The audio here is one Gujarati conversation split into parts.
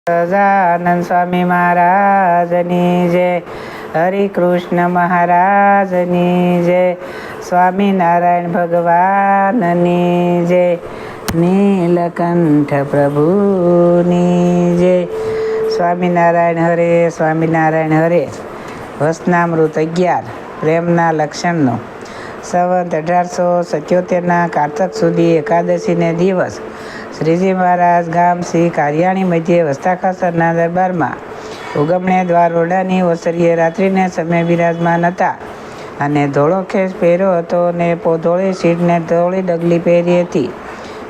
સહજાનંદ સ્વામી મહારાજની જય, હરિકૃષ્ણ મહારાજની જય, સ્વામિનારાયણ ભગવાનની જય, નીલકંઠ પ્રભુની જય. સ્વામિનારાયણ હરે, સ્વામિનારાયણ હરે. વચનામૃત 11 પ્રેમના લક્ષણનો. સંવત 1877 કારતક સુધી એકાદશીને દિવસ શ્રીજી મહારાજ ગામ શ્રી કારિયાણી મધ્યે વસ્તાખાસરના દરબારમાં ઉગમણે દ્વાર ઓરડાની ઓસરીએ રાત્રિને સમયે બિરાજમાન હતા. અને ધોળો ખેસ પહેર્યો હતો ને ધોળી સીટ ને ધોળી ડગલી પહેરી હતી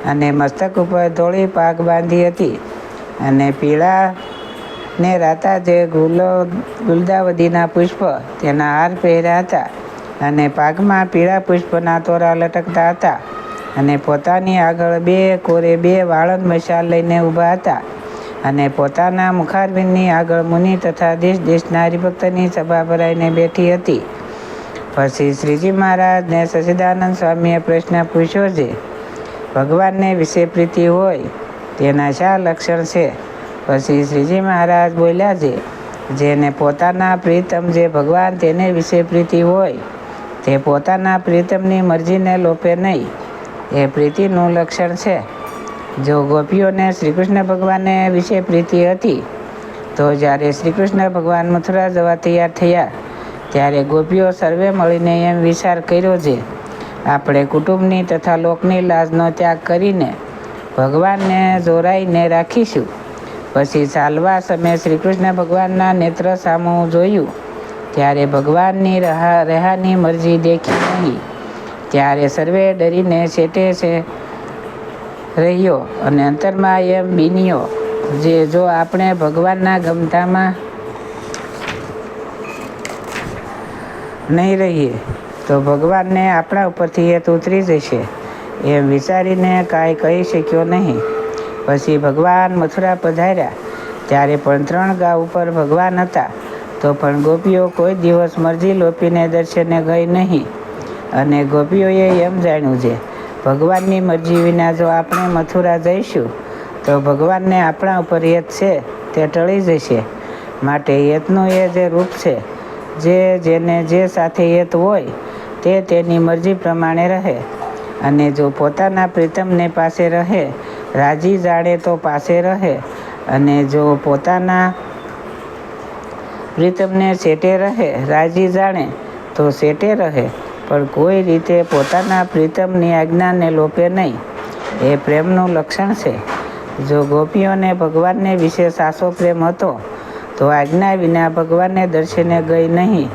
અને મસ્તક ઉપર ધોળી પાગ બાંધી હતી અને પીળા ને રાતા જે ગુલદાવદીના પુષ્પ તેના હાર પહેર્યા હતા અને પાગમાં પીળા પુષ્પના તોરા લટકતા હતા અને પોતાની આગળ 2 કોરે 2 વાળંદ મશાલ લઈને ઊભા હતા અને પોતાના મુખારવિંદની આગળ મુનિ તથા દેશ દેશના હરિભક્તની સભા ભરાઈને બેઠી હતી. પછી શ્રીજી મહારાજને સચ્ચિદાનંદ સ્વામીએ પ્રશ્ન પૂછ્યો છે, ભગવાનને વિશે પ્રીતિ હોય તેના શા લક્ષણ છે? પછી શ્રીજી મહારાજ બોલ્યા છે, જેને પોતાના પ્રીતમ જે ભગવાન તેને વિશે પ્રીતિ હોય તે પોતાના પ્રીતમની મરજીને લોપે નહીં, એ પ્રીતિનું લક્ષણ છે. જો ગોપીઓને શ્રીકૃષ્ણ ભગવાનને વિશે પ્રીતિ હતી તો જ્યારે શ્રીકૃષ્ણ ભગવાન મથુરા જવા તૈયાર થયા ત્યારે ગોપીઓ સર્વે મળીને એમ વિચાર કર્યો છે, આપણે કુટુંબની તથા લોકની લાજનો ત્યાગ કરીને ભગવાનને જોરાઈને રાખીશું. પછી ચાલવા સમયે શ્રીકૃષ્ણ ભગવાનના નેત્ર સામું જોયું ત્યારે ભગવાનની રહાની મરજી દેખી નહીં. ત્યારે સર્વે ડરીને છેટે છે રહ્યો અને અંતરમાં એમ બીન્યો જે જો આપણે ભગવાનના ગમતામાં નહીં રહીએ તો ભગવાનને આપણા ઉપરથી એ ઉતરી જશે. એમ વિચારીને કાંઈ કહી શક્યો નહીં. પછી ભગવાન મથુરા પધાર્યા ત્યારે પણ 3 ગાંવ ઉપર ભગવાન હતા તો પણ ગોપીઓ કોઈ દિવસ મરજી લોપીને દર્શને ગઈ નહીં. અને ગોપીઓએ એમ જાણ્યું છે, ભગવાનની મરજી વિના જો આપણે મથુરા જઈશું તો ભગવાનને આપણા ઉપર હેત છે તે ટળી જશે. માટે હેતનું એ જે રૂપ છે જેને જે સાથે હેત હોય તે તેની મરજી પ્રમાણે રહે. અને જો પોતાના પ્રીતમને પાસે રહે રાજી જાણે તો પાસે રહે, અને જો પોતાના પ્રીતમને સેટે રહે રાજી જાણે તો સેટે રહે, પણ કોઈ રીતે પોતાના પ્રીતમની આજ્ઞાને લોપે નહીં, એ પ્રેમનું લક્ષણ છે. જો ગોપીઓને ભગવાનને વિશે સાચો પ્રેમ હતો તો આજ્ઞા વિના ભગવાનને દર્શને ગઈ નહીં.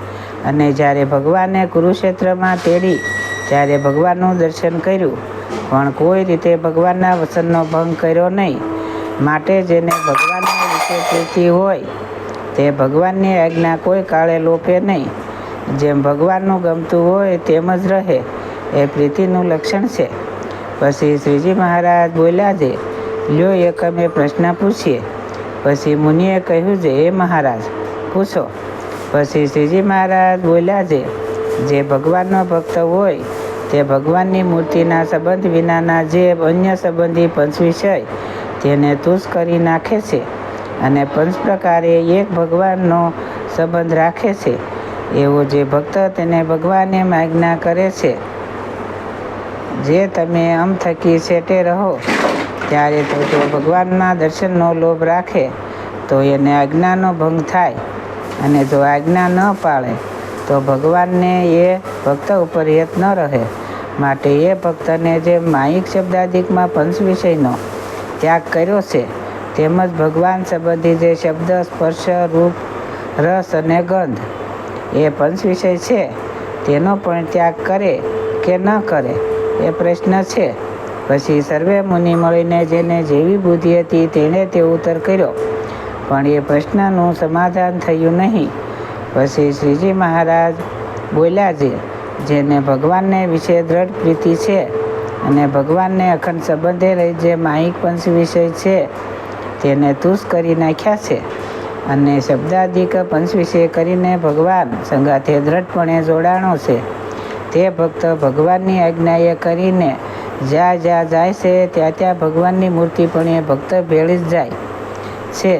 અને જ્યારે ભગવાને કુરુક્ષેત્રમાં તેડી ત્યારે ભગવાનનું દર્શન કર્યું, પણ કોઈ રીતે ભગવાનના વચનનો ભંગ કર્યો નહીં. માટે જેને ભગવાનને વિશે પ્રીતિ હોય તે ભગવાનની આજ્ઞા કોઈ કાળે લોપે નહીં. જેમ ભગવાનનું ગમતું હોય તેમ જ રહે, એ પ્રીતિનું લક્ષણ છે. પછી શ્રીજી મહારાજ બોલ્યા છે, લ્યો એક અમે પ્રશ્ન પૂછીએ. પછી મુનિએ કહ્યું છે, એ મહારાજ પૂછો. પછી શ્રીજી મહારાજ બોલ્યા છે, જે ભગવાનનો ભક્ત હોય તે ભગવાનની મૂર્તિના સંબંધ વિનાના જે અન્ય સંબંધી પંચવિષય તેને તુચ્છ કરી નાખે છે અને 5 પ્રકારે એક ભગવાનનો સંબંધ રાખે છે. એવો જે ભક્ત તેને ભગવાન એમ આજ્ઞા કરે છે, જે તમે અમ થકી સેટે રહો ત્યારે તો તે ભગવાનના દર્શનનો લોભ રાખે તો એને આજ્ઞાનો ભંગ થાય. અને જો આજ્ઞા ન પાળે તો ભગવાનને એ ભક્ત ઉપર હેત ન રહે. માટે એ ભક્તને જે માયિક શબ્દાદિકમાં પંચવિષયનો ત્યાગ કર્યો છે તેમજ ભગવાન સંબંધી જે શબ્દ, સ્પર્શ, રૂપ, રસ અને ગંધ એ પંચવિષય છે તેનો પણ ત્યાગ કરે કે ન કરે એ પ્રશ્ન છે. પછી સર્વે મુનિ મળીને જેને જેવી બુદ્ધિ હતી તેણે તે ઉત્તર કર્યો, પણ એ પ્રશ્નનું સમાધાન થયું નહીં. પછી શ્રીજી મહારાજ બોલ્યા છે, જેને ભગવાનને વિશે દ્રઢ પ્રીતિ છે અને ભગવાનને અખંડ સંબંધે રહી જે માહિક પંચ વિષય છે તેને તુચ્છ કરી નાખ્યા છે અને શબ્દાદિક પંચ વિષય કરીને ભગવાન સંગાથે દ્રઢપણે જોડાણો છે. તે ભક્ત ભગવાનની આજ્ઞાએ કરીને જ્યાં જાય છે ત્યાં ભગવાનની મૂર્તિ પણ એ ભક્ત ભેળી જ જાય. છે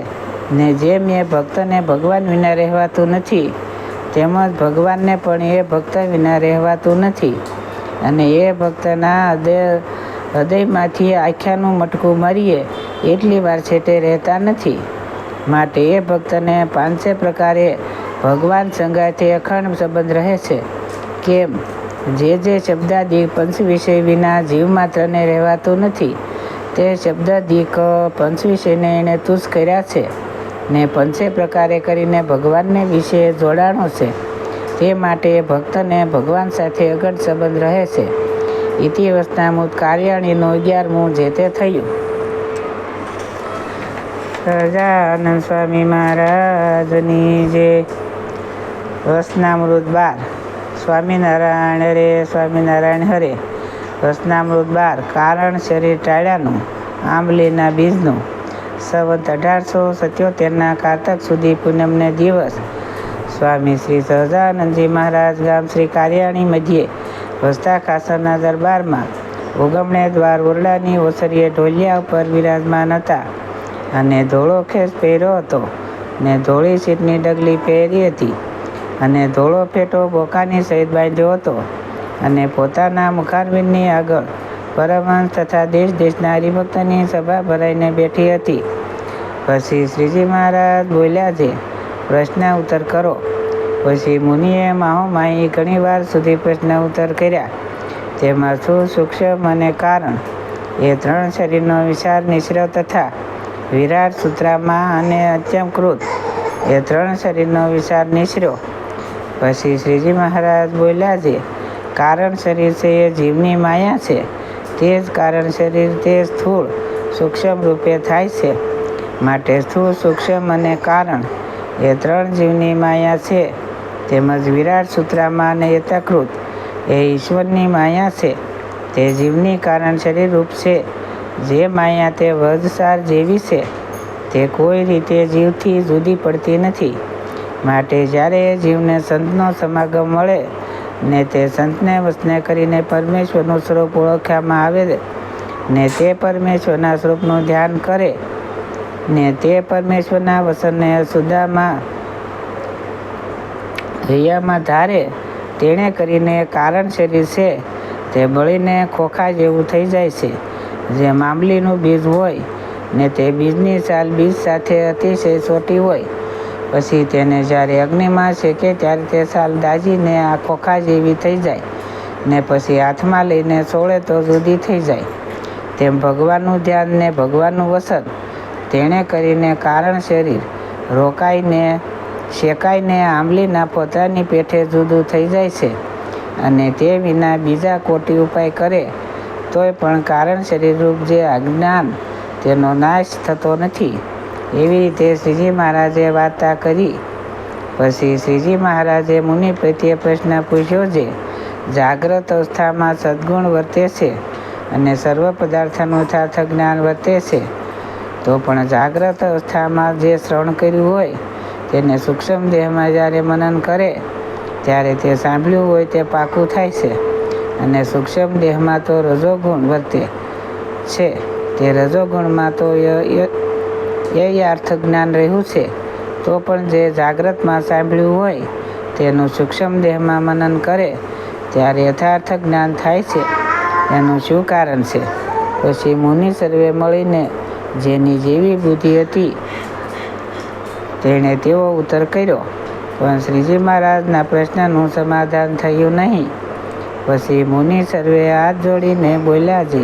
ને જેમ એ ભક્તને ભગવાન વિના રહેવાતું નથી તેમજ ભગવાનને પણ એ ભક્ત વિના રહેવાતું નથી અને એ ભક્તના હૃદયમાંથી આખ્યાનું મટકું મારીએ એટલી વાર છેટે રહેતા નથી. માટે એ ભક્તને પાંચે પ્રકારે ભગવાન સંગાથે અખંડ સંબંધ રહે છે. કેમ? જે શબ્દાદિક પંચ વિષય વિના જીવ માત્રને રહેવાતું નથી તે શબ્દાદિક પંચ વિષયને એણે તુચ્છ કર્યા છે ને પંચે પ્રકારે કરીને ભગવાનને વિશે જોડાણો છે. તે માટે ભક્તને ભગવાન સાથે અખંડ સંબંધ રહે છે. ઇતિ વચનામૃત કાર્યાણીનું 11મું જે તે થયું. સહજાનંદ સ્વામી મહારાજની જે વચનામૃત 12. સ્વામિનારાયણ હરે સ્વામિનારાયણ હરે. વચનામૃત 12 કારણ શરીર ટાળ્યાનું આંબલીના બીજનું. સંવત 1877ના કારતક સુધી પૂનમને દિવસ સ્વામી શ્રી સહજાનંદજી મહારાજ ગામ શ્રી કાર્યાણી મધ્યે વસતા ખાસરના દરબારમાં ઉગમણે દ્વાર ઓરડાની ઓસરીએ ઢોલિયા ઉપર વિરાજમાન હતા અને ધોળો ખેસ પહેર્યો હતો ને ધોળી સીટની ડગલી પહેરી હતી અને ધોળો ફેટો બોકાની સહિત બાંધ્યો હતો અને પોતાના મુખારવિંદની આગળ પરમહંસ તથા દેશ દેશના હરિભક્તની સભા ભરાઈને બેઠી હતી. પછી શ્રીજી મહારાજ બોલ્યા છે, પ્રશ્ન ઉત્તર કરો. પછી મુનિએ માહોમાહી ઘણી વાર સુધી પ્રશ્ન ઉત્તર કર્યા. તેમાં શું સૂક્ષ્મ અને કારણ એ 3 શરીરનો વિચાર નિશ્ચય તથા વિરાટ સૂત્રામાં અને અત્યમકૃત એ 3 શરીરનો વિચાર નિશ્ચયો. પછી શ્રીજી મહારાજ બોલ્યા છે, કારણ શરીર છે એ જીવની માયા છે. તે જ કારણ શરીર તે સ્થૂળ સૂક્ષ્મ રૂપે થાય છે. માટે સ્થૂળ સૂક્ષ્મ અને કારણ એ 3 જીવની માયા છે. તેમજ વિરાટ સૂત્રામાં અને યથાકૃત એ ઈશ્વરની માયા છે. તે જીવની કારણ શરીર રૂપ છે. જે માયા તે વજસાર જેવી છે. તે કોઈ રીતે જીવથી જુદી પડતી નથી. માટે જ્યારે જીવને સંતનો સમાગમ મળે ને તે સંતને વસને કરીને પરમેશ્વરનું સ્વરૂપ ઓળખવામાં આવે ને તે પરમેશ્વરના સ્વરૂપનું ધ્યાન કરે ને તે પરમેશ્વરના વસનને સુદામાં હૈયામાં ધારે તેણે કરીને કારણ શરીર છે તે બળીને ખોખા જેવું થઈ જાય છે. જે આંબલીનું બીજ હોય ને તે બીજની છાલ બીજ સાથે અતિશય ચોટી હોય પછી તેને જ્યારે અગ્નિમાં શેકે ત્યારે તે છાલ દાજીને આ ખોખા જેવી થઈ જાય ને પછી હાથમાં લઈને સોળે તો જુદી થઈ જાય. તેમ ભગવાનનું ધ્યાન ને ભગવાનનું વસન તેણે કરીને કારણ શરીર રોકાઈને શેકાઈને આંબલીના પોતાની પેઠે જુદું થઈ જાય છે. અને તે વિના બીજા કોટી ઉપાય કરે તોય પણ કારણ શરીરરૂપ જે અજ્ઞાન તેનો નાશ થતો નથી. એવી રીતે શ્રીજી મહારાજે વાર્તા કરી. પછી શ્રીજી મહારાજે મુનિ પ્રત્યે પ્રશ્ન પૂછ્યો છે, જાગ્રત અવસ્થામાં સદ્ગુણ વર્તે છે અને સર્વ પદાર્થનું યથાર્થ જ્ઞાન વર્તે છે. તો પણ જાગ્રત અવસ્થામાં જે શ્રવણ કર્યું હોય તેને સૂક્ષ્મ દેહમાં જ્યારે મનન કરે ત્યારે તે સાંભળ્યું હોય તે પાકું થાય છે. અને સૂક્ષ્મ દેહમાં તો રજોગુણ વર્તે છે. તે રજોગુણમાં તો યથાર્થ જ્ઞાન રહ્યું છે. તો પણ જે જાગ્રતમાં સાંભળ્યું હોય તેનું સૂક્ષ્મ દેહમાં મનન કરે ત્યારે યથાર્થ જ્ઞાન થાય છે. એનું શું કારણ છે? પછી મુનિ સર્વે મળીને જેની જેવી બુદ્ધિ હતી તેણે તેવો ઉત્તર કર્યો. પણ શ્રીજી મહારાજના પ્રશ્નનું સમાધાન થયું નહીં. પછી મુનિ સર્વે હાથ જોડીને બોલ્યા છે,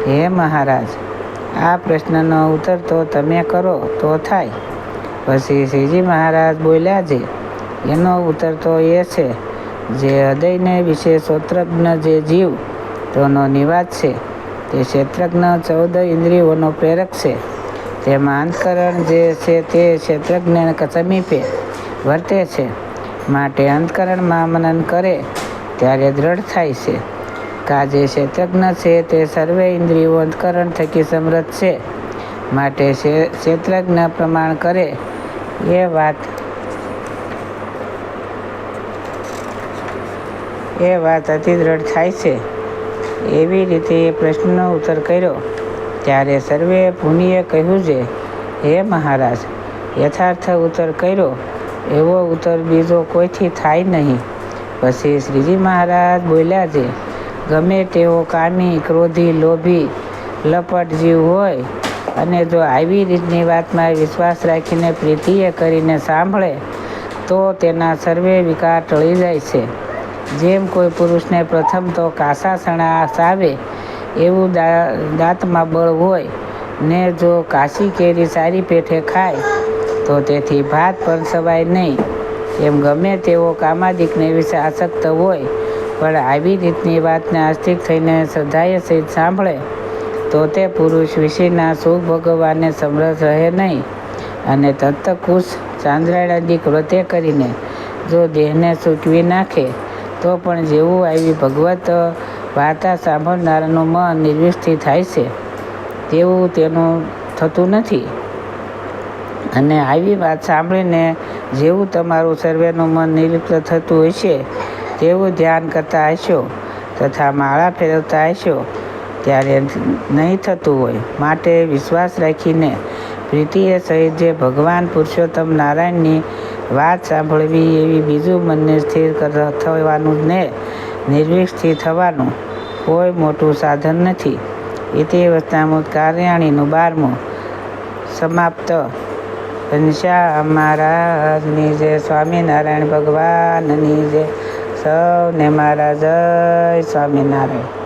હે મહારાજ, આ પ્રશ્નનો ઉત્તર તો તમે કરો તો થાય. પછી શ્રીજી મહારાજ બોલ્યા છે, એનો ઉત્તર તો એ છે જે હૃદયને વિશે શ્રોત્રજ્ઞ જે જીવ તેનો નિવાસ છે તે ક્ષેત્રજ્ઞ 14 ઇન્દ્રિયોનો પ્રેરક છે. તેમાં અંતકરણ જે છે તે ક્ષેત્રજ્ઞ સમીપે વર્તે છે. માટે અંતકરણમાં મનન કરે ત્યારે દ્રઢ થાય છે. જે ક્ષેત્રજ્ઞ છે તે સર્વે ઇન્દ્રિયો અંતકરણ થકી સમૃદ્ધ છે. માટે ક્ષેત્રજ્ઞ પ્રમાણ કરે એ વાત અતિ દ્રઢ થાય છે. એવી રીતે એ પ્રશ્નનો ઉત્તર કર્યો ત્યારે સર્વે મુનિએ કહ્યું છે, હે મહારાજ, યથાર્થ ઉત્તર કર્યો એવો ઉત્તર બીજો કોઈથી થાય નહીં. પછી શ્રીજી મહારાજ બોલ્યા છે, ગમે તેવો કામી, ક્રોધી, લોભી, લપટ જીવ હોય અને જો આવી રીતની વાતમાં વિશ્વાસ રાખીને પ્રીતિએ કરીને સાંભળે તો તેના સર્વે વિકાર ટળી જાય છે. જેમ કોઈ પુરુષને પ્રથમ તો કાસા સણા સાવે એવું દાંતમાં બળ હોય ને જો કાશી કેરી સારી પેઠે ખાય તો તેથી ભાત પણ સવાય નહીં. એમ ગમે તેવો કામાદિકને વિશે આસક્ત હોય પણ આવી રીતની વાતને આસ્તિક થઈને શ્રદ્ધાએ સહિત સાંભળે તો તે પુરુષ વિષયના સુખ ભોગવવાને સમર્થ રહે નહીં. અને તત્તકુશ ચાંદ્રાયણાદિક વ્રતે કરીને જો દેહને સૂકવી નાખે તો પણ જેવું આવી ભગવત વાર્તા સાંભળનારનું મન નિર્વિષ્ઠ થાય છે તેવું તેનું થતું નથી. અને આવી વાત સાંભળીને જેવું તમારું સર્વેનું મન નિર્લિપ્ત થતું હશે તેવું ધ્યાન કરતા હશો તથા માળા ફેરવતા હશો ત્યારે નહીં થતું હોય. માટે વિશ્વાસ રાખીને પ્રીતિએ સહિત જે ભગવાન પુરુષોત્તમ નારાયણની વાત સાંભળવી એવી બીજું મનને સ્થિર થવાનું ને નિર્વિષ્ઠ થવાનું કોઈ મોટું સાધન નથી. ઇતિ વચનામૃત કાર્યાણીનું 12મું સમાપ્ત. ઘનશ્યામ મહારાજની જય. સ્વામિનારાયણ ભગવાનની જય. સૌને મારા જય સ્વામિનારાયણ.